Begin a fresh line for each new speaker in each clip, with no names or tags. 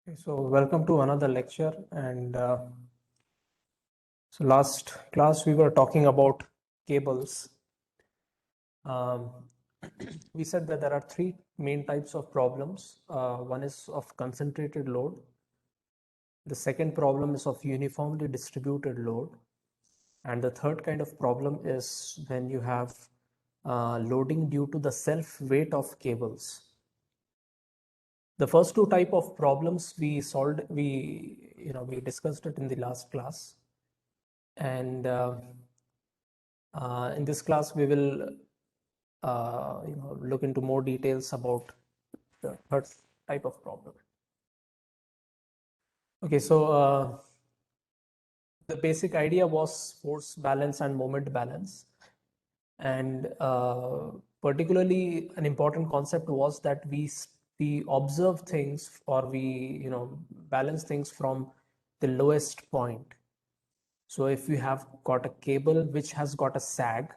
So welcome to another lecture. And so last class we were talking about cables. Um, we said that there are three main types of problems. One is of concentrated load. The second problem is of uniformly distributed load. And the third kind of problem is when you have loading due to the self weight of cables. The first two type of problems we solved, we discussed it in the last class. And in this class, we will look into more details about the third type of problem. Okay, so the basic idea was force balance and moment balance. And particularly an important concept was that we observe things, or we balance things from the lowest point. So if you have got a cable which has got a sag,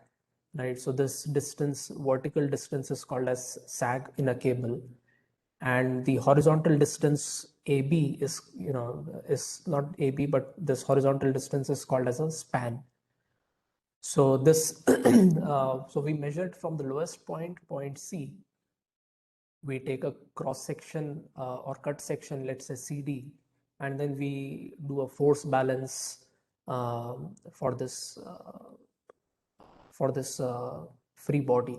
right? So this distance, vertical distance, is called as sag in a cable, and the horizontal distance AB is not AB, but this horizontal distance is called as a span. So this, so we measured from the lowest point, point C. We take a cross section or cut section, let's say CD, and then we do a force balance for this free body.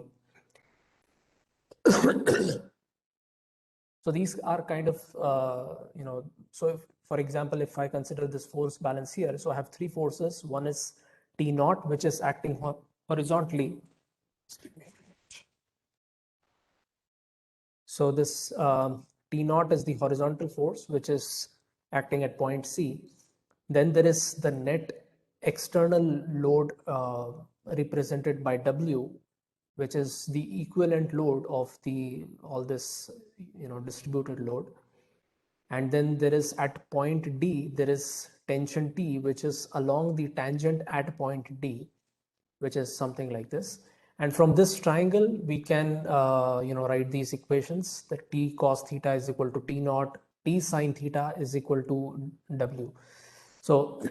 So these are kind of so if, for example, if I consider this force balance here, so I have three forces. One is T naught, which is acting horizontally. So this T naught is the horizontal force which is acting at point C. Then there is the net external load represented by W, which is the equivalent load of all this distributed load. And then there is at point D, there is tension T, which is along the tangent at point D, which is something like this. And from this triangle, we can write these equations, that T cos theta is equal to T naught, T sin theta is equal to W. So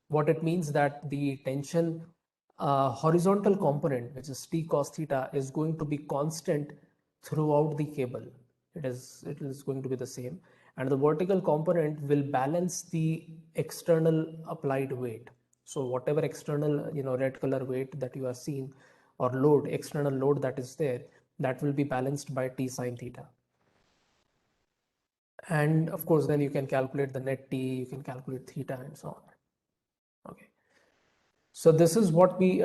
what it means that the tension horizontal component, which is T cos theta, is going to be constant throughout the cable. It is going to be the same. And the vertical component will balance the external applied weight. So whatever external, red color weight that you are seeing, or load, external load that is there, that will be balanced by T sin theta. And of course, then you can calculate the net T, you can calculate theta, and so on. Okay. So this is what we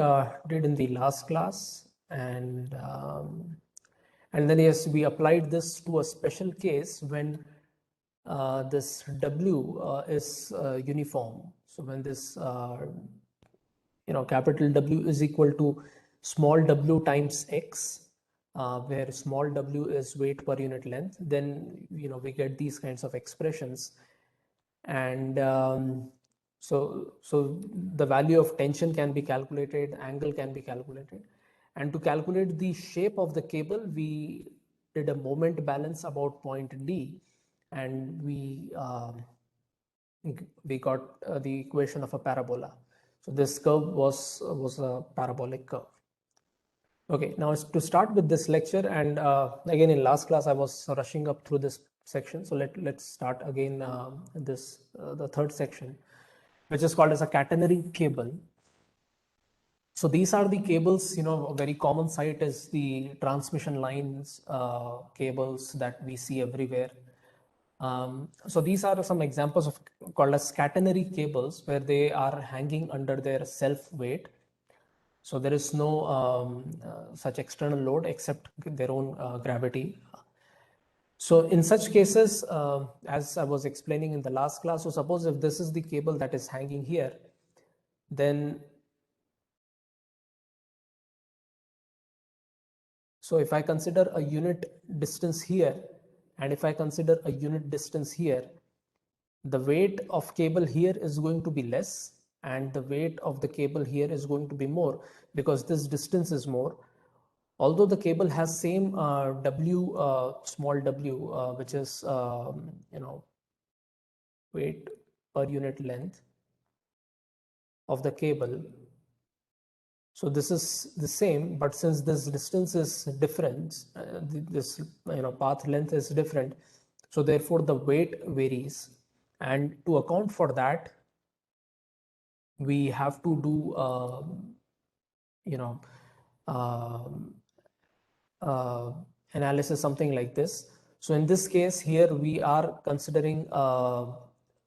did in the last class. And then yes, we applied this to a special case when this W is uniform. So when this capital W is equal to small w times x, where small w is weight per unit length, then we get these kinds of expressions. And so the value of tension can be calculated, angle can be calculated. And to calculate the shape of the cable, we did a moment balance about point D, and we got the equation of a parabola. So this curve was a parabolic curve. Okay, now to start with this lecture, and again in last class I was rushing up through this section, so let's start again the third section, which is called as a catenary cable. So these are the cables, a very common sight is the transmission lines, cables that we see everywhere. So these are some examples of called as catenary cables, where they are hanging under their self weight. So there is no such external load except their own gravity. So in such cases, as I was explaining in the last class, so suppose if this is the cable that is hanging here, then so if I consider a unit distance here, and if I consider a unit distance here, the weight of cable here is going to be less, and the weight of the cable here is going to be more, because this distance is more. although the cable has same w, small w, which is weight per unit length of the cable. So this is the same, but since this distance is different, this path length is different, so therefore the weight varies. And to account for that, we have to do analysis something like this. So in this case here we are considering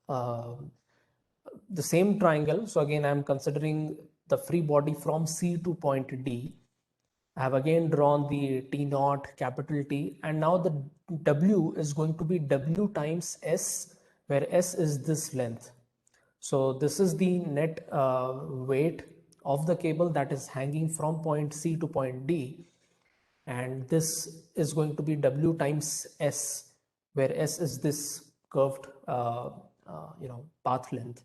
the same triangle. So again I'm considering the free body from C to point D. I have again drawn the T naught, capital T, and now the W is going to be W times S, where S is this length. So this is the net weight of the cable that is hanging from point C to point D, and this is going to be W times S, where S is this curved path length.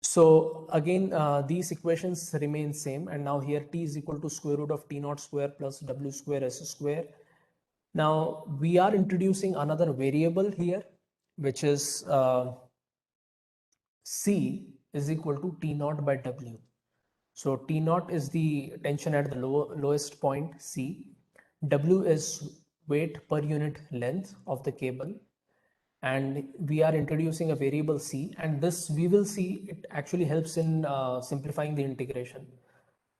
So again, these equations remain same, and now here T is equal to square root of T naught square plus W square S square. Now we are introducing another variable here, which is C is equal to T naught by W. So T naught is the tension at the lowest point C. W is weight per unit length of the cable. And we are introducing a variable C, and this we will see it actually helps in simplifying the integration.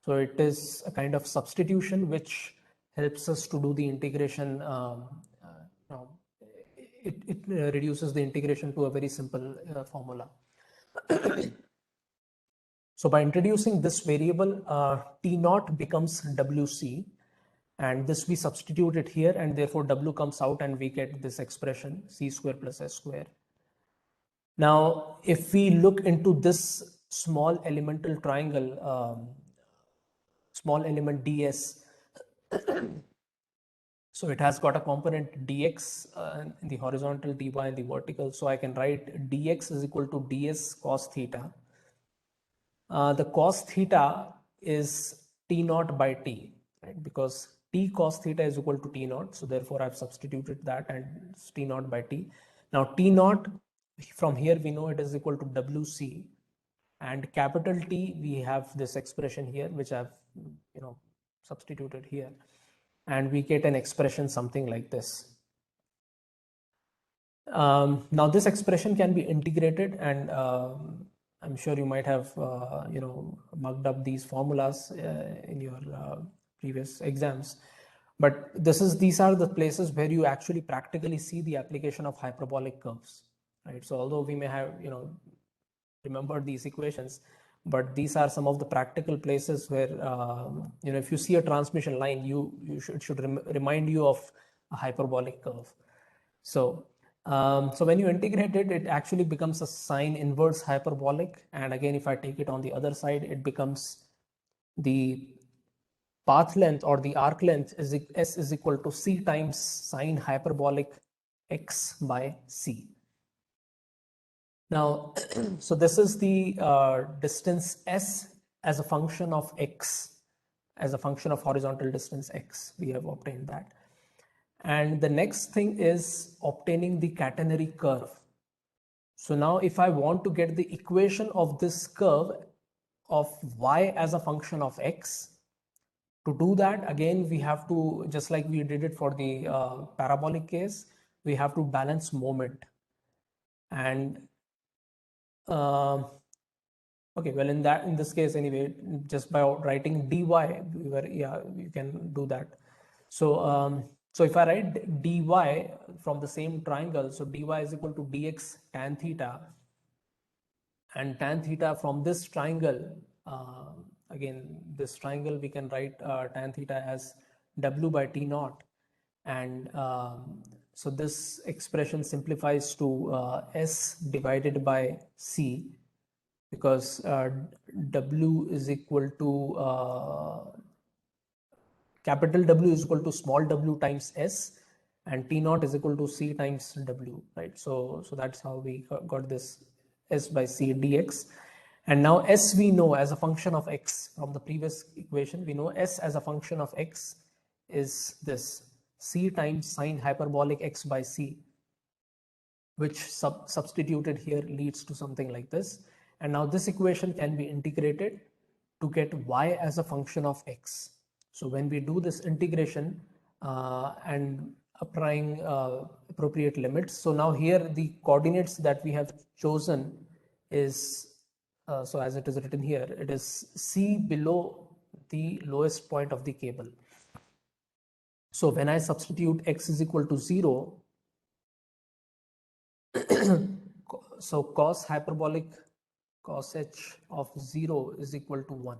So it is a kind of substitution which helps us to do the integration. It reduces the integration to a very simple formula. So by introducing this variable, T naught becomes WC, and this we substitute it here, and therefore W comes out and we get this expression C square plus S square. Now, if we look into this small elemental triangle, small element ds, so it has got a component dx in the horizontal, dy in the vertical. So I can write dx is equal to ds cos theta. The cos theta is T naught by T, right? Because T cos theta is equal to T naught. So therefore I've substituted that, and it's T naught by T. Now T naught, from here we know it is equal to WC, and capital T, we have this expression here, which I've substituted here, and we get an expression something like this. Now this expression can be integrated, and I'm sure you might have mugged up these formulas in your previous exams, but these are the places where you actually practically see the application of hyperbolic curves, right? So although we may have remembered these equations, but these are some of the practical places where if you see a transmission line, it should remind you of a hyperbolic curve. So when you integrate it, it actually becomes a sine inverse hyperbolic. And again, if I take it on the other side, it becomes the path length or the arc length is S is equal to C times sine hyperbolic X by C. Now, so this is the distance S as a function of X, as a function of horizontal distance X. We have obtained that. And the next thing is obtaining the catenary curve. So now if I want to get the equation of this curve of y as a function of x, to do that, again, we have to, just like we did it for the parabolic case, we have to balance moment. And okay, well, in this case anyway, just by writing dy, you can do that. So so if I write dy from the same triangle, so dy is equal to dx tan theta, and tan theta from this triangle, again, this triangle, we can write tan theta as w by t naught. And so this expression simplifies to s divided by c, because w is equal to capital W is equal to small w times s, and t naught is equal to c times w, right? So that's how we got this s by c dx. And now S we know as a function of x from the previous equation. We know S as a function of x is this c times sine hyperbolic x by c, which substituted here leads to something like this. And now this equation can be integrated to get y as a function of x. So when we do this integration and applying appropriate limits, so now here the coordinates that we have chosen is, so as it is written here, it is c below the lowest point of the cable. So when I substitute x is equal to 0, so cos hyperbolic cos h of 0 is equal to 1.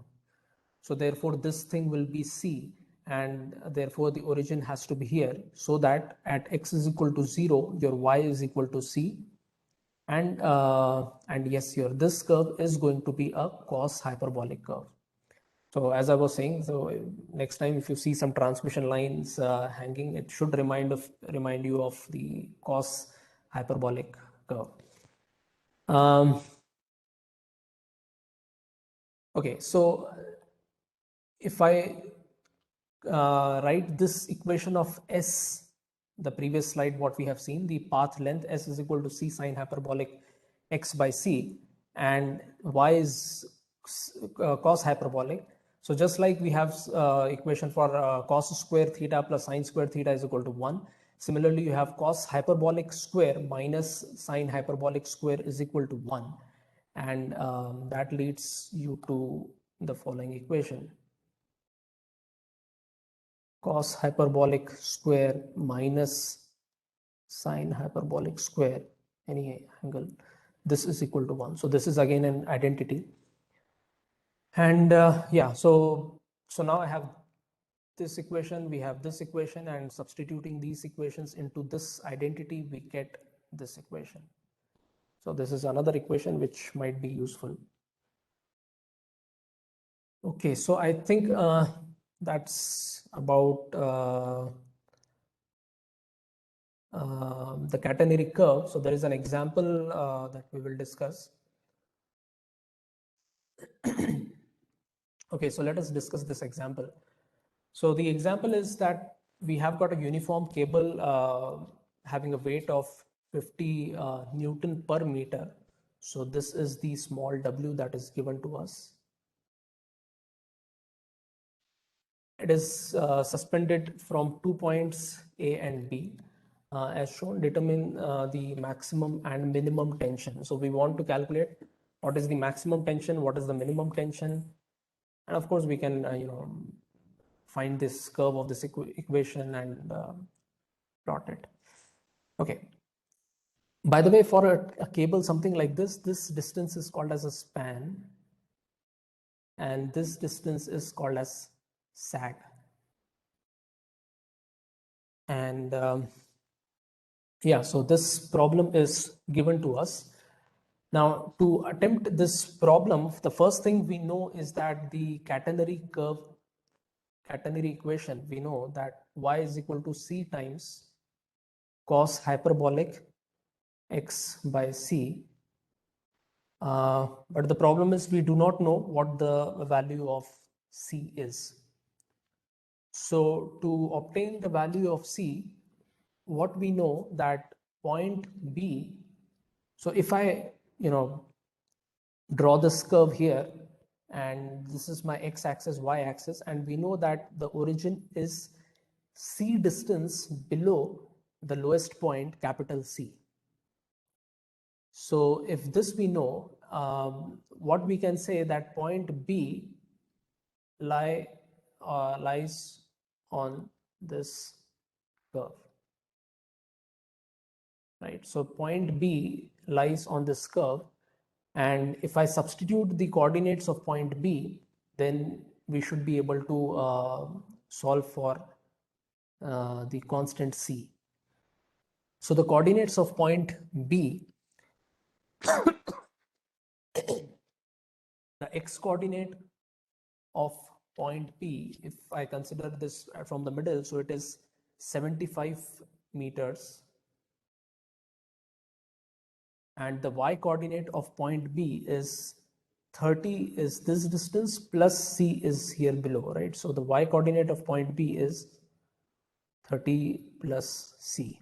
So therefore this thing will be c, and therefore the origin has to be here, so that at x is equal to 0 your y is equal to c, and yes, your this curve is going to be a cos hyperbolic curve. So as I was saying, so next time if you see some transmission lines hanging, it should remind you of the cos hyperbolic curve. Okay, so if I write this equation of S, the previous slide what we have seen, the path length S is equal to c sine hyperbolic x by c, and y is cos hyperbolic. So just like we have equation for cos square theta plus sine square theta is equal to 1. Similarly, you have cos hyperbolic square minus sine hyperbolic square is equal to 1. And that leads you to the following equation. Cos hyperbolic square minus sine hyperbolic square, any angle, this is equal to 1. So this is again an identity. And yeah, so now I have this equation, we have this equation, and substituting these equations into this identity, we get this equation. So this is another equation which might be useful. Okay, so I think that's about the catenary curve. So there is an example that we will discuss. Okay, so let us discuss this example. So the example is that we have got a uniform cable having a weight of 50 Newton per meter. So this is the small w that is given to us. It is suspended from 2 points A and B. As shown, determine the maximum and minimum tension. So we want to calculate what is the maximum tension, what is the minimum tension, and of course we can find this curve of this equation and plot it. Okay. By the way, for a cable something like this distance is called as a span, and this distance is called as sag. And yeah, so this problem is given to us. Now, to attempt this problem, the first thing we know is that the catenary equation, we know that y is equal to c times cos hyperbolic x by c. But the problem is we do not know what the value of c is. So to obtain the value of c, what we know that point B, so if I draw this curve here, and this is my x-axis, y-axis, and we know that the origin is c distance below the lowest point, capital C. So if this we know, what we can say that point B lies on this curve, right? So point B lies on this curve, and if I substitute the coordinates of point B, then we should be able to solve for the constant C. So the coordinates of point B, the x coordinate of point P, if I consider this from the middle, so it is 75 meters, and the y coordinate of point B is 30 is this distance plus c is here below, right? So the y coordinate of point B is 30 plus c.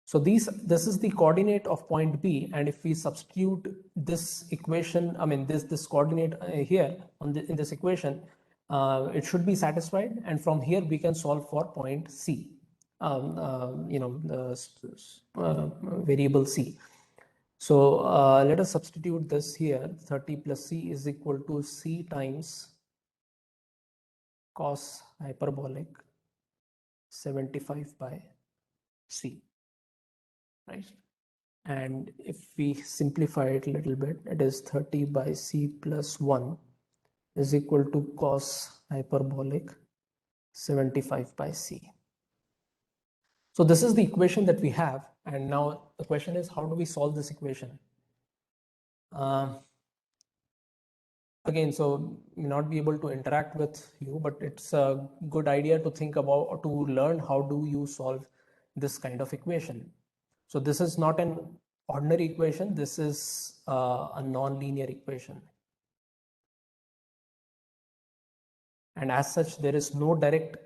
So this is the coordinate of point B, and if we substitute this equation, I mean this coordinate here in this equation, it should be satisfied, and from here we can solve for point C, the variable C. So let us substitute this here. 30 plus C is equal to C times cos hyperbolic 75 by C, right? And if we simplify it a little bit, it is 30 by C plus 1 is equal to cos hyperbolic 75 by C. So this is the equation that we have. And now the question is, how do we solve this equation? Again, so may not be able to interact with you, but it's a good idea to think about or to learn how do you solve this kind of equation. So this is not an ordinary equation. This is a non-linear equation. And as such, there is no direct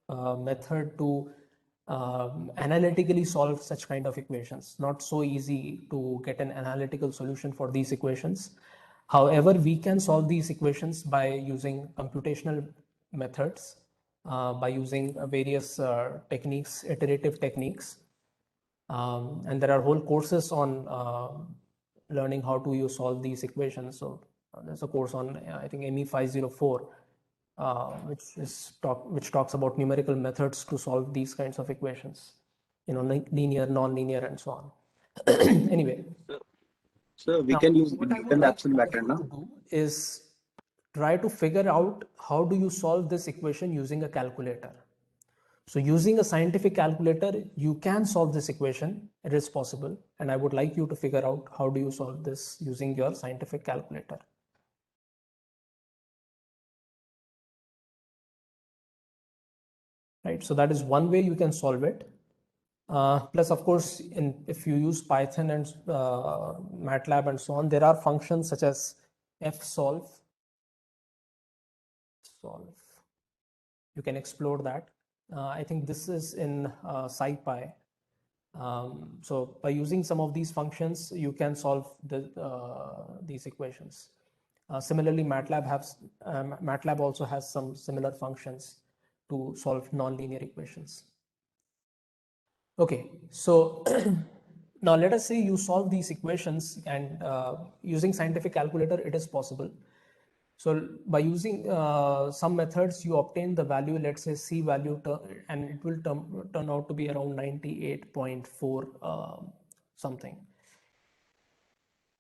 method to analytically solve such kind of equations. Not so easy to get an analytical solution for these equations. However, we can solve these equations by using computational methods, by using various techniques, iterative techniques. And there are whole courses on learning how to solve these equations. So there's a course on, I think, ME 504, which talks about numerical methods to solve these kinds of equations, linear, non-linear, and so on. Anyway.
So we can use Newton's absolute method now.
To do is try to figure out how do you solve this equation using a calculator. So using a scientific calculator, you can solve this equation. It is possible. And I would like you to figure out how do you solve this using your scientific calculator. Right. So that is one way you can solve it. Plus, of course, if you use Python and MATLAB and so on, there are functions such as fsolve. You can explore that. I think this is in SciPy. So by using some of these functions, you can solve these equations. Similarly, MATLAB also has some similar functions to solve nonlinear equations. Okay, so now let us say you solve these equations, and using scientific calculator, it is possible. So by using some methods, you obtain the value, let's say C value, and it will turn out to be around 98.4 something.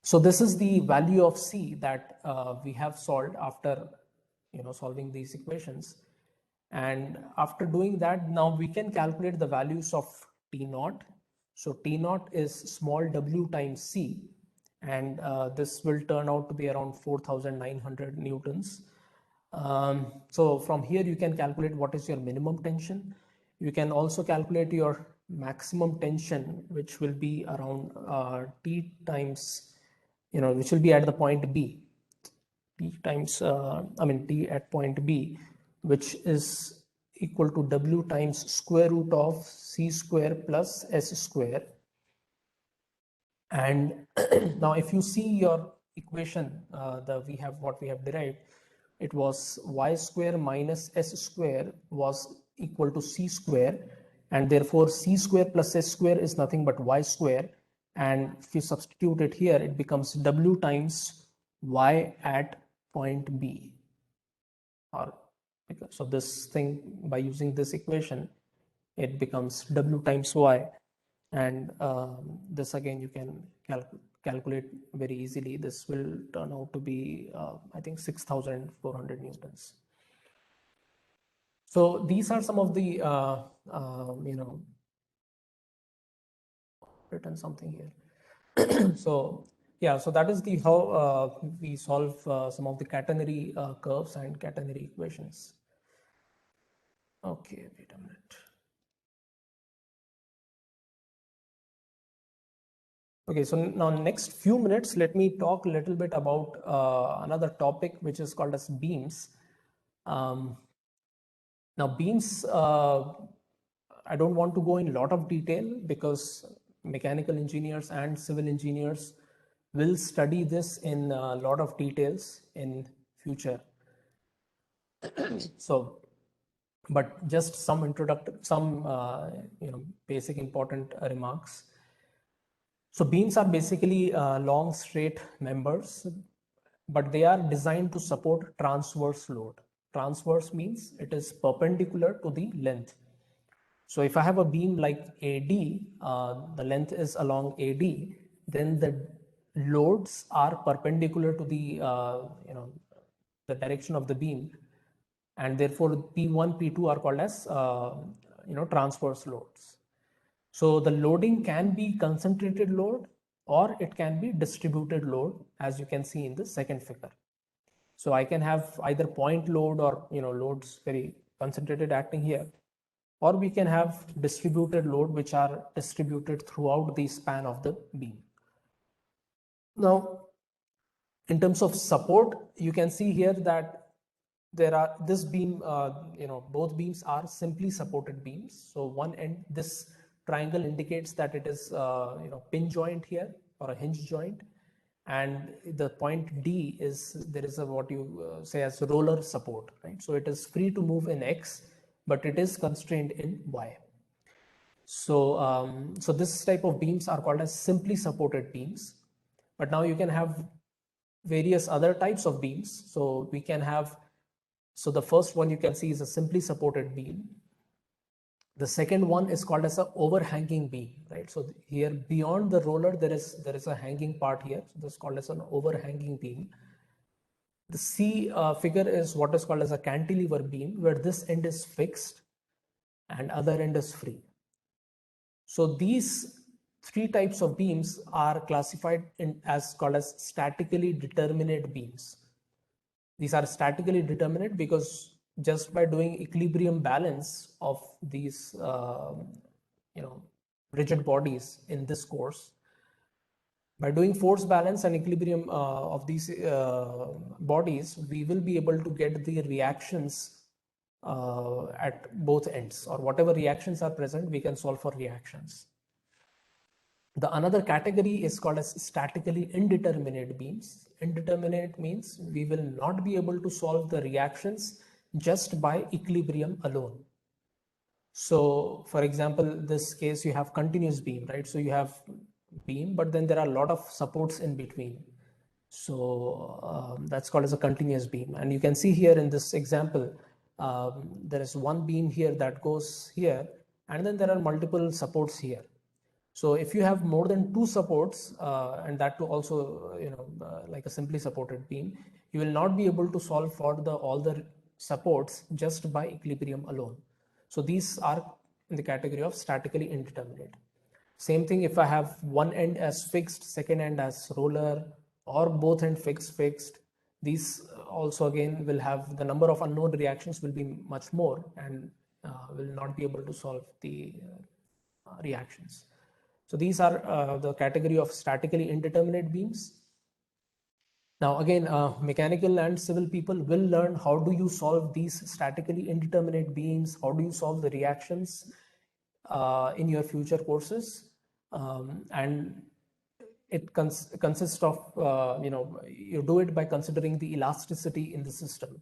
So this is the value of C that we have solved after solving these equations. And after doing that, now we can calculate the values of T naught. So T naught is small w times C, and this will turn out to be around 4,900 newtons. So from here you can calculate what is your minimum tension. You can also calculate your maximum tension, which will be around T times, which will be at the point B. T times, T at point B, which is equal to W times square root of C square plus S square. And now if you see your equation, what we have derived, it was y square minus s square was equal to c square, and therefore c square plus s square is nothing but y square. And if you substitute it here, it becomes w times y at point B. So this thing, by using this equation, it becomes w times y. And this again you can calculate very easily. This will turn out to be, I think, 6,400 newtons. So these are some of the, written something here. So yeah, so that is the how we solve some of the catenary curves and catenary equations. Okay, wait a minute. Okay, so now next few minutes, let me talk a little bit about another topic which is called as beams. Now beams, I don't want to go in a lot of detail because mechanical engineers and civil engineers will study this in a lot of details in future. So, but just some basic important remarks. So beams are basically long straight members, but they are designed to support transverse load. Transverse means it is perpendicular to the length. So if I have a beam like AD, the length is along AD, then the loads are perpendicular to the direction of the beam, and therefore P1, P2 are called as transverse loads. So the loading can be concentrated load or it can be distributed load, as you can see in the second figure. So I can have either point load or loads very concentrated acting here, or we can have distributed load which are distributed throughout the span of the beam. Now, in terms of support, you can see here that there are this beam, both beams are simply supported beams. So one end, this triangle indicates that it is pin joint here or a hinge joint, and the point D is there is a what you say as roller support, right? So it is free to move in X, but it is constrained in Y. So so this type of beams are called as simply supported beams. But now you can have various other types of beams. So we can have, so the first one you can see is a simply supported beam. The second one is called as a overhanging beam, right? So here beyond the roller, there is a hanging part here. So this is called as an overhanging beam. The C figure is what is called as a cantilever beam, where this end is fixed and other end is free. So these three types of beams are classified as called as statically determinate beams. These are statically determinate because just by doing equilibrium balance of these rigid bodies in this course, by doing force balance and equilibrium of these bodies, we will be able to get the reactions at both ends, or whatever reactions are present, we can solve for reactions. The another category is called as statically indeterminate beams. Indeterminate means we will not be able to solve the reactions just by equilibrium alone. So for example, this case you have continuous beam, right? So you have beam, but then there are a lot of supports in between. So that's called as a continuous beam. And you can see here in this example, there is one beam here that goes here, and then there are multiple supports here. So if you have more than two supports, and that too also, like a simply supported beam, you will not be able to solve for all the supports just by equilibrium alone. So these are in the category of statically indeterminate. Same thing if I have one end as fixed, second end as roller, or both end fixed, these also again will have the number of unknown reactions will be much more, and will not be able to solve the reactions. So these are the category of statically indeterminate beams. Now again, mechanical and civil people will learn how do you solve these statically indeterminate beams, how do you solve the reactions in your future courses, and it consists of, you do it by considering the elasticity in the system,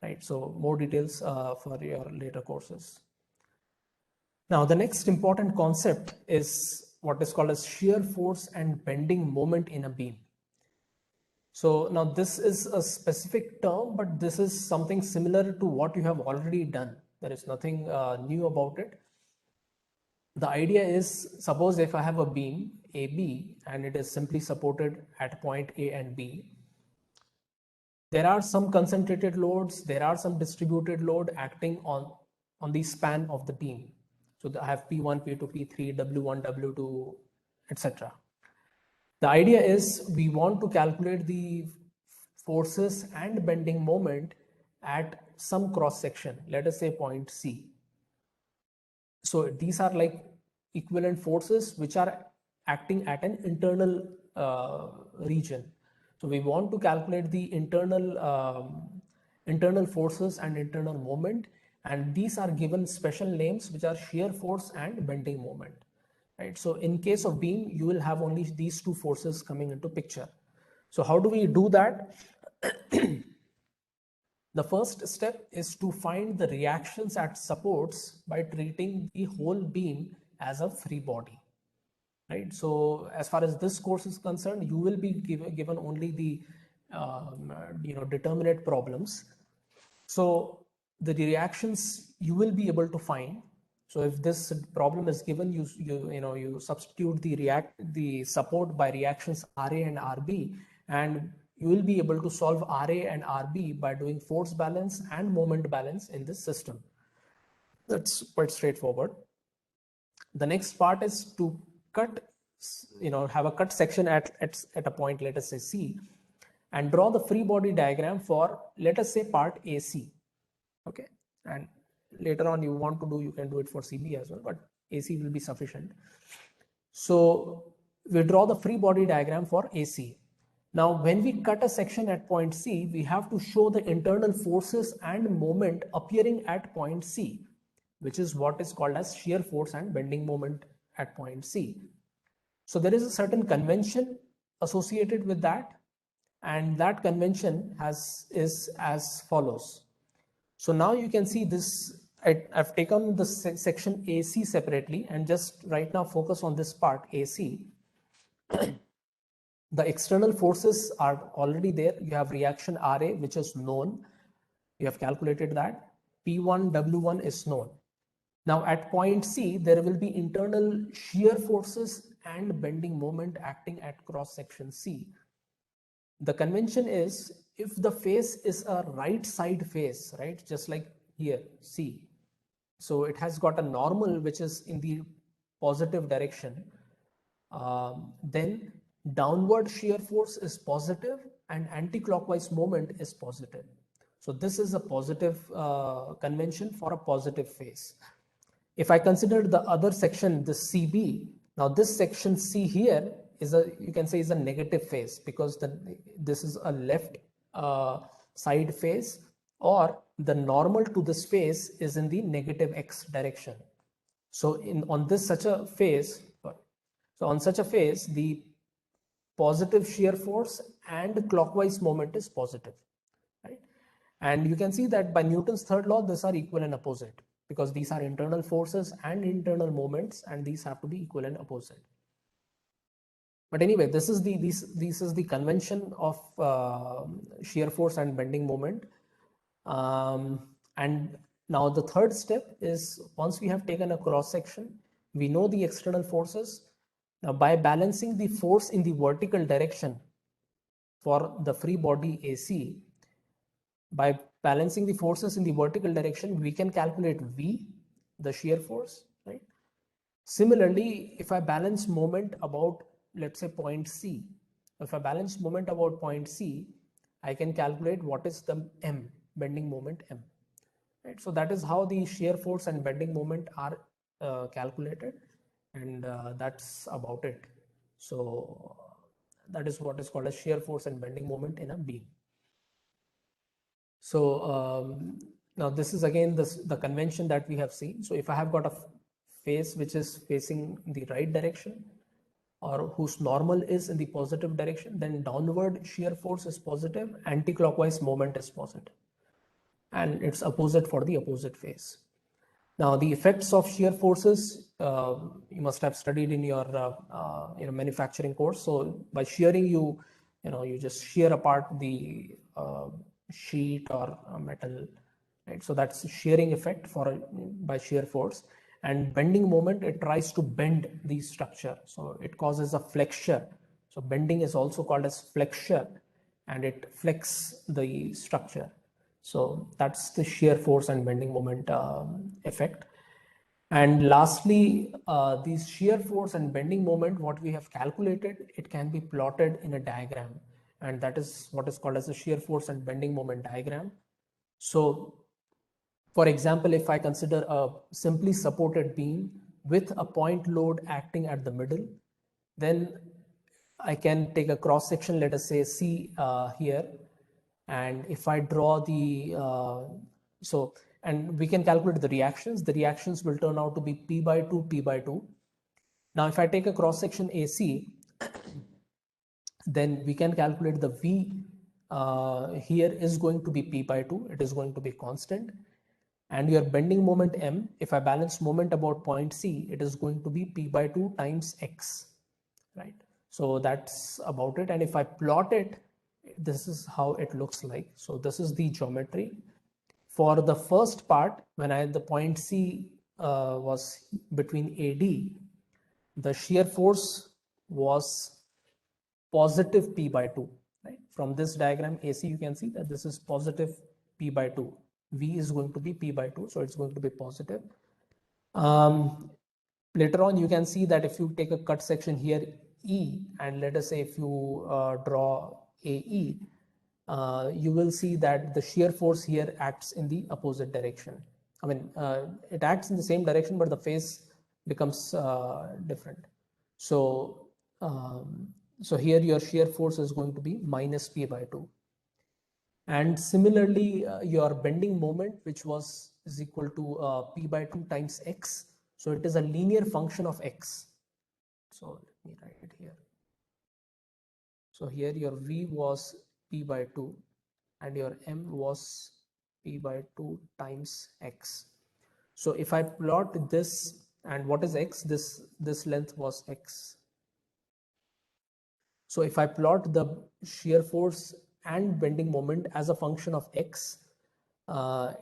right? So more details for your later courses. Now, the next important concept is what is called as shear force and bending moment in a beam. So now this is a specific term, but this is something similar to what you have already done. There is nothing new about it. The idea is, suppose if I have a beam AB and it is simply supported at point A and B, there are some concentrated loads, there are some distributed load acting on the span of the beam. So I have P1, P2, P3, W1, W2, etc. The idea is we want to calculate the forces and bending moment at some cross section, let us say point C. So these are like equivalent forces which are acting at an internal region. So we want to calculate the internal forces and internal moment, and these are given special names, which are shear force and bending moment. Right. So in case of beam, you will have only these two forces coming into picture. So how do we do that? The first step is to find the reactions at supports by treating the whole beam as a free body. Right. So as far as this course is concerned, you will be given only the determinate problems. So the reactions you will be able to find. So if this problem is given, you substitute the support by reactions RA and RB, and you will be able to solve RA and RB by doing force balance and moment balance in this system. That's quite straightforward. The next part is to cut, have a cut section at a point, let us say C, and draw the free body diagram for, let us say, part AC. Okay, and later on you want to do, you can do it for CB as well, but AC will be sufficient. So we draw the free body diagram for AC. Now when we cut a section at point C, we have to show the internal forces and moment appearing at point C, which is what is called as shear force and bending moment at point C. So there is a certain convention associated with that, and that convention is as follows. So now you can see this, I've taken the section AC separately and just right now focus on this part AC. The external forces are already there. You have reaction RA, which is known. You have calculated that. P1, W1 is known. Now at point C, there will be internal shear forces and bending moment acting at cross section C. The convention is, if the face is a right side face, right, just like here, C. So it has got a normal which is in the positive direction. Then downward shear force is positive and anti-clockwise moment is positive. So this is a positive convention for a positive face. If I consider the other section, the CB, now this section C here is a, you can say, is a negative face, because this is a left side face, or the normal to this face is in the negative X direction. So on this such a face, so on such a face, the positive shear force and clockwise moment is positive, right? And you can see that by Newton's third law, these are equal and opposite, because these are internal forces and internal moments, and these have to be equal and opposite. But anyway, this is the convention of shear force and bending moment. And now the third step is, once we have taken a cross section, we know the external forces. Now by balancing the force in the vertical direction for the free body AC, by balancing the forces in the vertical direction, we can calculate V, the shear force, right? Similarly, if I balance moment about, let's say, point C, if I balance moment about point C, I can calculate what is the M, bending moment M, right? So that is how the shear force and bending moment are calculated, and that's about it. So that is what is called as shear force and bending moment in a beam. So now this is again the convention that we have seen. So if I have got a face which is facing the right direction, or whose normal is in the positive direction, then downward shear force is positive, anti-clockwise moment is positive, and it's opposite for the opposite face. Now the effects of shear forces, you must have studied in your manufacturing course. So by shearing, you just shear apart the sheet or metal, right? So that's shearing effect by shear force. And bending moment, it tries to bend the structure, so it causes a flexure. So bending is also called as flexure, and it flex the structure. So that's the shear force and bending moment effect. And lastly, these shear force and bending moment, what we have calculated, it can be plotted in a diagram, and that is what is called as a shear force and bending moment diagram. So for example, if I consider a simply supported beam with a point load acting at the middle, Then I can take a cross section, let us say C here. And if I draw the, and we can calculate the reactions will turn out to be P by 2, P by 2. Now, if I take a cross section AC, then we can calculate the V here is going to be P by 2. It is going to be constant. And your bending moment M, if I balance moment about point C, it is going to be P by 2 times X, right? So that's about it. And if I plot it, this is how it looks like. So this is the geometry. For the first part, when the point C was between AD, the shear force was positive P by 2, right? From this diagram AC, you can see that this is positive P by 2. V is going to be P by 2, so it's going to be positive. Later on, you can see that if you take a cut section here, E, and let us say if you draw AE, you will see that the shear force here acts in the opposite direction. I mean, it acts in the same direction, but the phase becomes different. So, so here your shear force is going to be minus P by 2. And similarly, your bending moment, which is equal to P by 2 times X. So it is a linear function of X. So let me write it here. So here your V was P by 2 and your M was P by 2 times X. So if I plot this, and what is X? This length was X. So if I plot the shear force and bending moment as a function of X,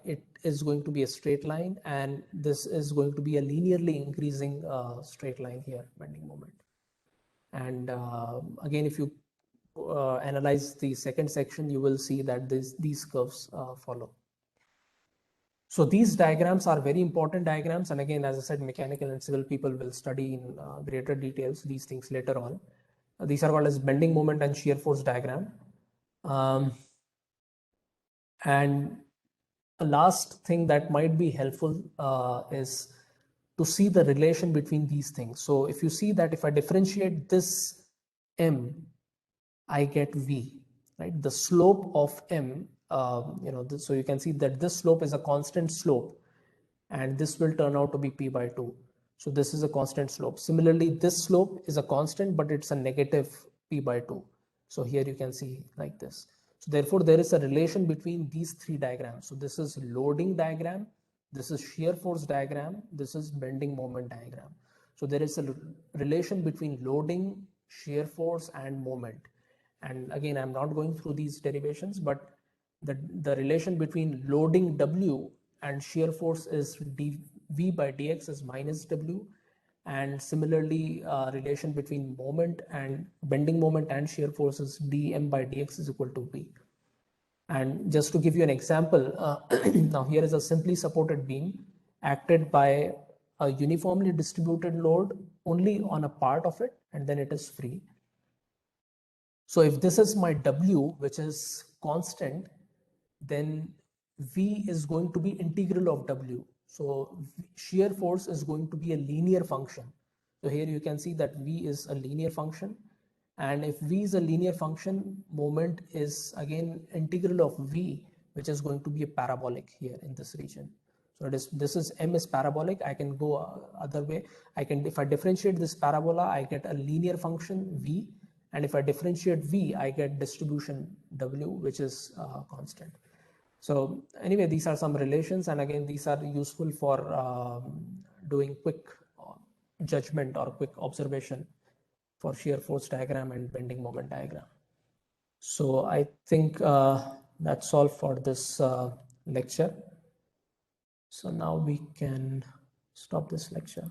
it is going to be a straight line, and this is going to be a linearly increasing straight line here, bending moment. And again, if you analyze the second section, you will see that these curves follow. So these diagrams are very important diagrams. And again, as I said, mechanical and civil people will study in greater details these things later on. These are called as bending moment and shear force diagram. And a last thing that might be helpful is to see the relation between these things. So if you see that if I differentiate this M, I get V, right? The slope of M, so you can see that this slope is a constant slope, and this will turn out to be P by 2. So this is a constant slope. Similarly, this slope is a constant, but it's a negative P by 2. So here you can see like this. So therefore, there is a relation between these three diagrams. So this is loading diagram, this is shear force diagram, this is bending moment diagram. So there is a relation between loading, shear force, and moment. And again, I'm not going through these derivations, but the relation between loading W and shear force is V by dx is minus W. And similarly, relation between moment and bending moment and shear force is dm by dx is equal to V. And just to give you an example, now here is a simply supported beam acted by a uniformly distributed load only on a part of it, and then it is free. So if this is my W, which is constant, then V is going to be integral of W. So shear force is going to be a linear function. So here you can see that V is a linear function. And if V is a linear function, moment is again integral of V, which is going to be a parabolic here in this region. So this is M is parabolic. I can go other way. If I differentiate this parabola, I get a linear function V. And if I differentiate V, I get distribution W, which is constant. So anyway, these are some relations, and again, these are useful for doing quick judgment or quick observation for shear force diagram and bending moment diagram. So I think that's all for this lecture. So now we can stop this lecture.